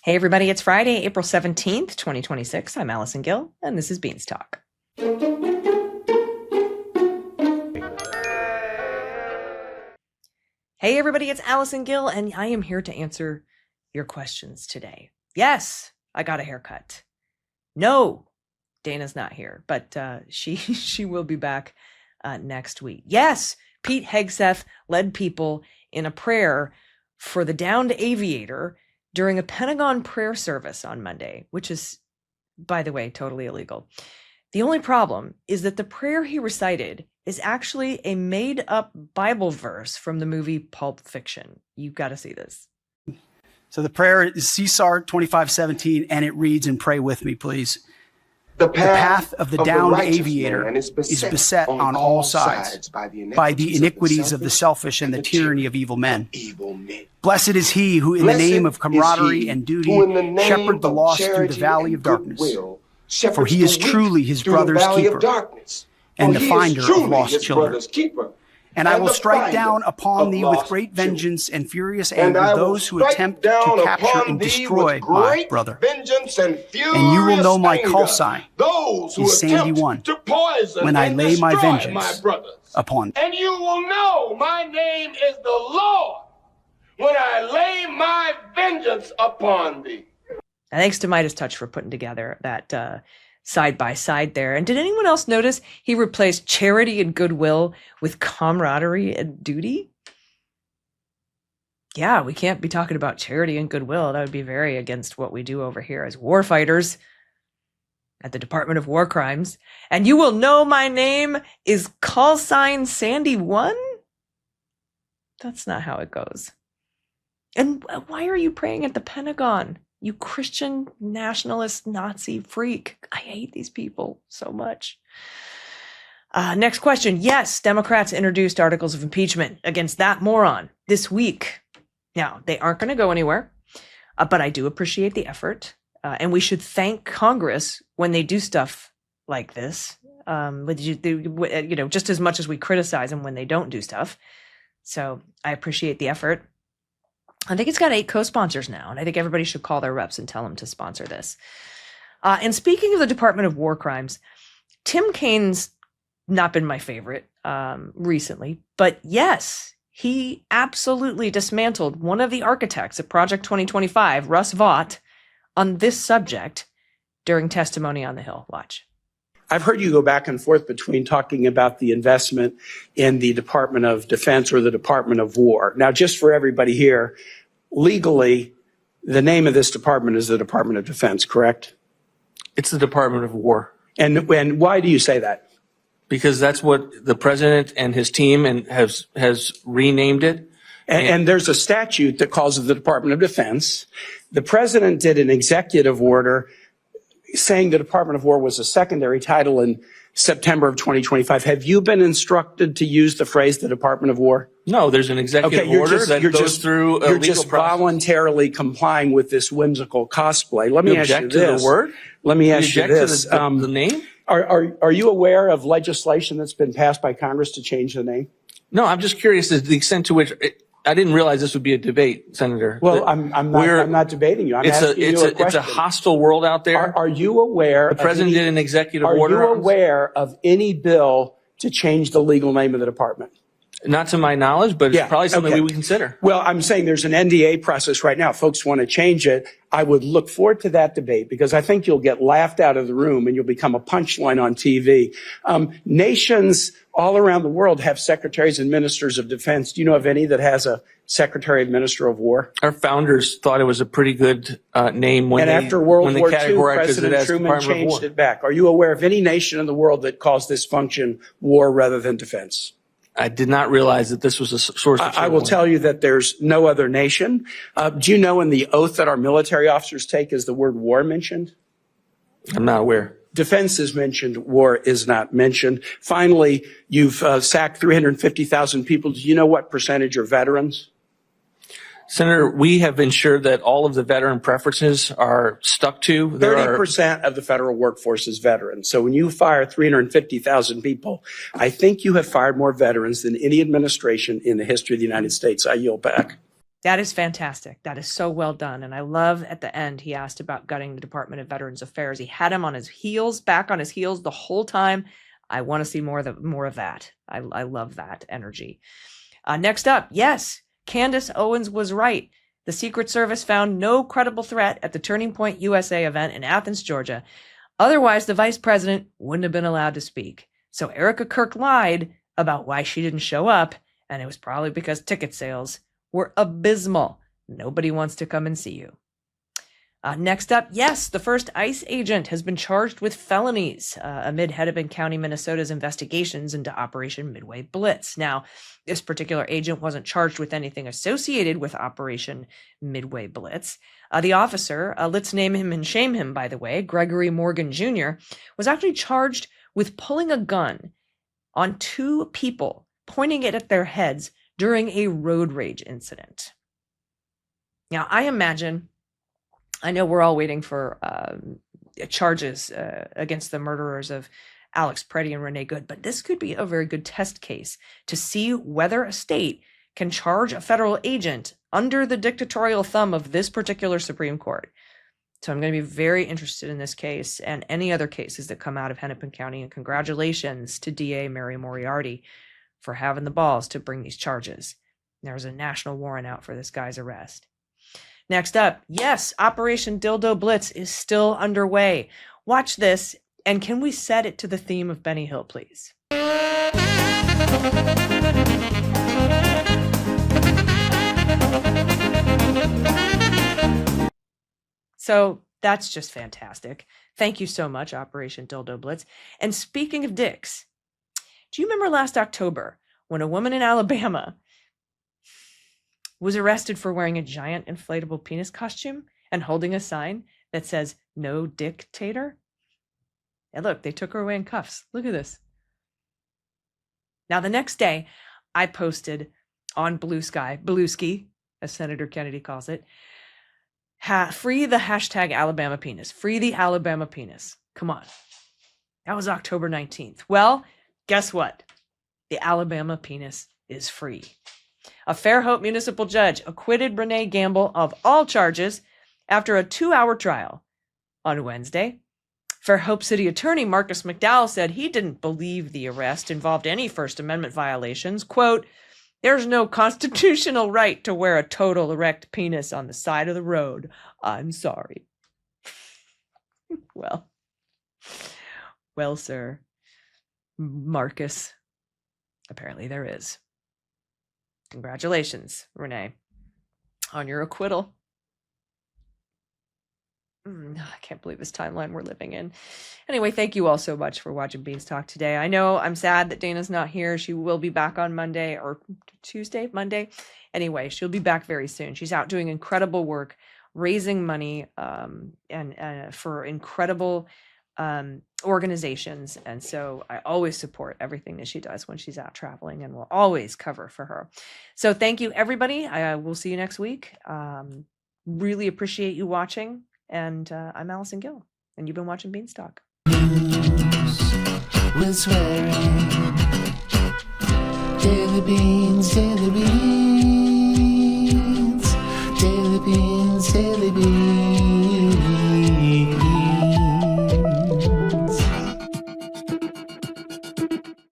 Hey everybody, it's Friday, April 17th, 2026. I'm Allison Gill, and this is Beans Talk. Hey everybody, it's Allison Gill, and I am here to answer your questions today. Yes, I got a haircut. No, Dana's not here, but she will be back next week. Yes, Pete Hegseth led people in a prayer for the downed aviator during a Pentagon prayer service on Monday, which is, by the way, totally illegal. The only problem is that the prayer he recited is actually a made-up Bible verse from the movie Pulp Fiction. You've got to see this. So the prayer is CSAR 2517, and it reads, and pray with me, please. The path of the downed aviator is beset on all sides by the iniquities of the selfish and the tyranny of evil men. Blessed is he who, in the name of camaraderie and duty, shepherd the lost through the valley of darkness. For he is truly his brother's keeper and the finder of lost children. And I will strike down upon thee with great vengeance and furious anger those who attempt to capture and destroy my brother. And you will know my call sign is Sandy 1 when I lay my vengeance upon thee. And you will know my name is the Lord when I lay my vengeance upon thee. And thanks to Midas Touch for putting together that side by side there. And did anyone else notice he replaced charity and goodwill with camaraderie and duty? Yeah, we can't be talking about charity and goodwill. That would be very against what we do over here as war fighters at the Department of War Crimes. And you will know my name is call sign Sandy 1? That's not how it goes. And why are you praying at the Pentagon? You Christian nationalist Nazi freak. I hate these people so much. Next question. Yes, Democrats introduced articles of impeachment against that moron this week. Now, they aren't going to go anywhere, but I do appreciate the effort. And we should thank Congress when they do stuff like this, just as much as we criticize them when they don't do stuff. So I appreciate the effort. I think it's got 8 co-sponsors now, and I think everybody should call their reps and tell them to sponsor this. And speaking of the Department of War Crimes, Tim Kaine's not been my favorite recently, but yes, he absolutely dismantled one of the architects of Project 2025, Russ Vought, on this subject during testimony on the Hill. Watch. I've heard you go back and forth between talking about the investment in the Department of Defense or the Department of War. Now, just for everybody here, legally, the name of this department is the Department of Defense, correct? It's the Department of War. And why do you say that? Because that's what the president and his team has renamed it. And there's a statute that calls it the Department of Defense. The president did an executive order saying the Department of War was a secondary title in September of 2025. Have you been instructed to use the phrase the Department of War? No, there's an executive order that goes through a You're legal just process. voluntarily complying with this whimsical cosplay. Let me ask you object to this. the word? Let me ask you object this. to the name? Are you aware of legislation that's been passed by Congress to change the name? No, I'm just curious as to the extent to which I didn't realize this would be a debate, Senator. Well, I'm not debating you. I'm asking you a question. It's a hostile world out there. Are you aware? The president did an executive order. Are you aware of any bill to change the legal name of the department? Not to my knowledge, but it's probably something we would consider. Well, I'm saying there's an NDA process right now. Folks want to change it. I would look forward to that debate because I think you'll get laughed out of the room and you'll become a punchline on TV. Nations all around the world have secretaries and ministers of defense. Do you know of any that has a secretary and minister of war? Our founders thought it was a pretty good name when after World War II, President Truman changed it back. Are you aware of any nation in the world that calls this function war rather than defense? I did not realize that this was a source of I will tell you that there's no other nation. Do you know in the oath that our military officers take is the word war mentioned? I'm not aware. Defense is mentioned, war is not mentioned. Finally, you've sacked 350,000 people. Do you know what percentage are veterans? Senator, we have ensured that all of the veteran preferences are stuck to. 30% of the federal workforce is veterans. So when you fire 350,000 people, I think you have fired more veterans than any administration in the history of the United States. I yield back. That is fantastic. That is so well done. And I love at the end, he asked about gutting the Department of Veterans Affairs. He had him on his heels, back on his heels the whole time. I want to see more of that. I love that energy. Next up, yes, Candace Owens was right. The Secret Service found no credible threat at the Turning Point USA event in Athens, Georgia. Otherwise, the vice president wouldn't have been allowed to speak. So Erica Kirk lied about why she didn't show up, and it was probably because ticket sales were abysmal. Nobody wants to come and see you. Next up, yes, the first ICE agent has been charged with felonies amid Hennepin County, Minnesota's investigations into Operation Midway Blitz. Now, this particular agent wasn't charged with anything associated with Operation Midway Blitz. The officer, let's name him and shame him, by the way, Gregory Morgan Jr., was actually charged with pulling a gun on 2 people, pointing it at their heads during a road rage incident. Now, I know we're all waiting for charges against the murderers of Alex Preddy and Renee Good, but this could be a very good test case to see whether a state can charge a federal agent under the dictatorial thumb of this particular Supreme Court. So I'm going to be very interested in this case and any other cases that come out of Hennepin County. And congratulations to DA Mary Moriarty for having the balls to bring these charges. There's a national warrant out for this guy's arrest. Next up, yes, Operation Dildo Blitz is still underway. Watch this, and can we set it to the theme of Benny Hill, please? So that's just fantastic. Thank you so much, Operation Dildo Blitz. And speaking of dicks, do you remember last October when a woman in Alabama was arrested for wearing a giant inflatable penis costume and holding a sign that says, "No dictator"? And look, they took her away in cuffs. Look at this. Now, the next day, I posted on Blueski, as Senator Kennedy calls it, free the hashtag Alabama penis. Free the Alabama penis. Come on. That was October 19th. Well, guess what? The Alabama penis is free. A Fairhope municipal judge acquitted Renee Gamble of all charges after a 2-hour trial. On Wednesday, Fairhope City Attorney Marcus McDowell said he didn't believe the arrest involved any First Amendment violations. Quote, "There's no constitutional right to wear a total erect penis on the side of the road. I'm sorry." Well, sir, Marcus, apparently there is. Congratulations, Renee, on your acquittal. I can't believe this timeline we're living in. Anyway, thank you all so much for watching Beanstalk today. I know I'm sad that Dana's not here. She will be back on Monday or Monday. Anyway, she'll be back very soon. She's out doing incredible work, raising money and for incredible organizations. And so I always support everything that she does when she's out traveling and will always cover for her. So thank you, everybody. I will see you next week. Really appreciate you watching. And I'm Allison Gill, and you've been watching Beanstalk. We're swearing. Daily beans, daily beans.